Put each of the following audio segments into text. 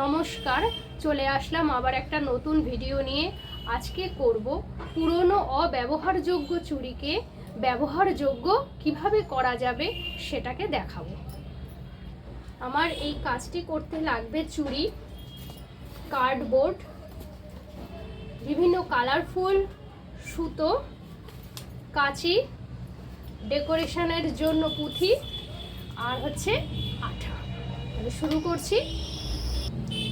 নমস্কার, চলে আসলাম আবার একটা নতুন ভিডিও নিয়ে। আজকে করব পুরনো অব্যবহারযোগ্য চুড়িকে ব্যবহারযোগ্য কিভাবে করা যাবে সেটাকে দেখাবো। আমার এই কাজটি করতে লাগবে চুড়ি, কার্ডবোর্ড, বিভিন্ন কালারফুল সুতো, কাঁচি, ডেকোরেশনের জন্য পুঁথি আর হচ্ছে আঠা। আমি শুরু করছি।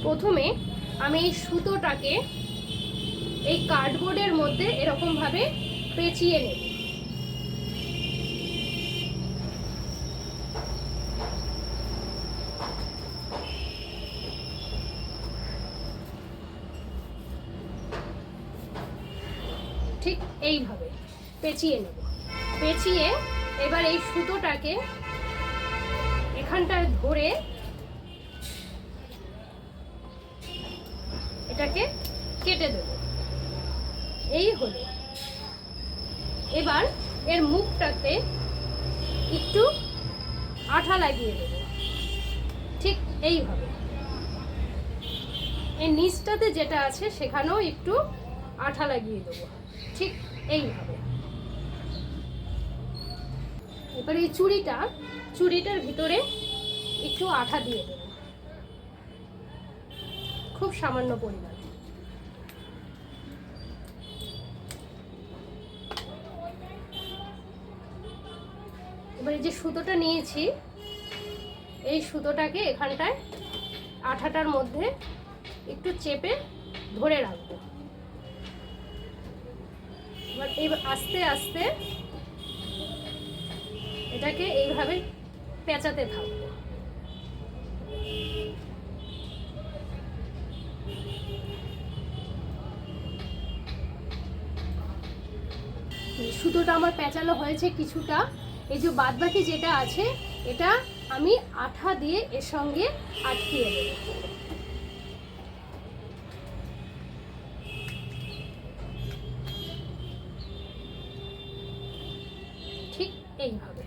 প্রথমে আমি এই সুতোটাকে এই কার্ডবোর্ডের মধ্যে এরকমভাবে পেঁচিয়ে নেব। ঠিক এইভাবে পেঁচিয়ে নেব। পেঁচিয়ে এবার এই সুতোটাকে এখানটায় ধরে এটাকে কেটে দেব। এই হলো। এবার এর মুখটাতে একটু আঠা লাগিয়ে দেব, ঠিক এইভাবে। এর নিচটাতে যেটা আছে সেখানেও একটু আঠা লাগিয়ে দেব, ঠিক এইভাবে। এবার এই চুড়িটার ভিতরে একটু আঠা দিয়ে দেব, খুব সামান্য পরিমাণ। এবারে যে সুতোটা নিয়েছি এই সুতোটাকে এখানটায় আঠাটার মধ্যে একটু চেপে ধরে রাখবো। এবার আস্তে আস্তে এটাকে এইভাবে পেঁচাতে থাকবো। সুতোটা আমার পেঁচানো হয়েছে কিছুটা। এই যে বাদবাকি যেটা আছে এটা আমি আঠা দিয়ে এর সঙ্গে আটকিয়ে দেব, ঠিক এইভাবে।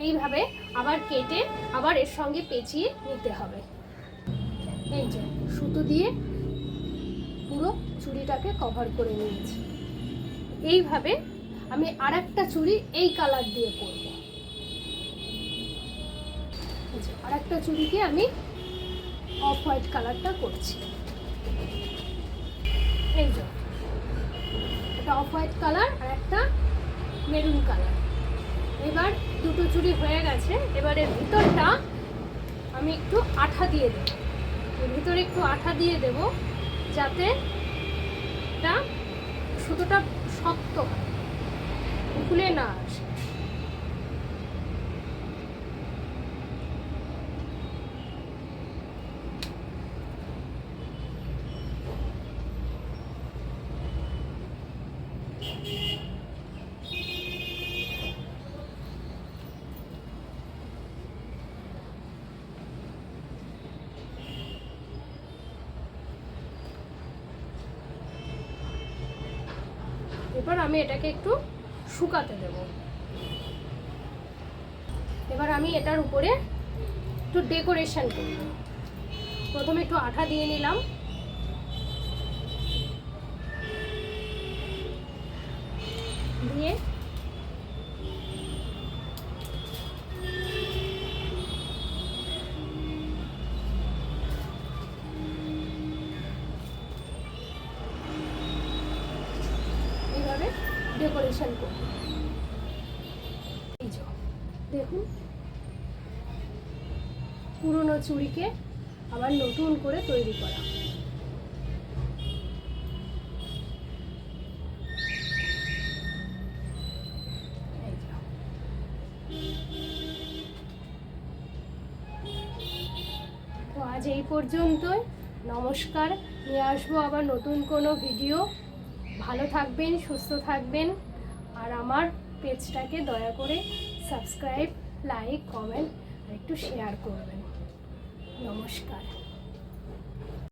এইভাবে আবার কেটে আবার এর সঙ্গে পেঁচিয়ে নিতে হবে। এই যে সুতো দিয়ে পুরো চুড়িটাকে কভার করে নিয়েছি। এইভাবে আমি আরেকটা চুড়ি এই কালার দিয়ে করব। আরেকটা চুড়িকে আমি অফ হোয়াইট কালারটা করছি। এই যে এটা অফ হোয়াইট কালার আর একটা মেরুন কালার। এবার দুটো চুড়ি হয়ে গেছে। এবার এর ভিতরটা আমি একটু আঠা দিয়ে দেব। এর ভিতরে একটু আঠা দিয়ে দেব যাতে এটা সুতোটা শক্ত হয়, খুলে না আসে। এবার আমি এটাকে একটু শুকাতে দেব। এবার আমি এটার উপরে একটু ডেকোরেশন করব। প্রথমে একটু আঠা দিয়ে নিলাম, দিয়ে ডেকোরেশন করব। এই যে দেখুন, পুরনো চুড়িকে আবার নতুন করে তৈরি করা। তো আজ এই পর্যন্তই। নমস্কার। নিয়ে আসবো আবার নতুন কোনো ভিডিও। ভালো থাকবেন, সুস্থ থাকবেন, আর আমার পেজটাকে দয়া করে সাবস্ক্রাইব, লাইক, কমেন্ট একটু শেয়ার করবেন। নমস্কার।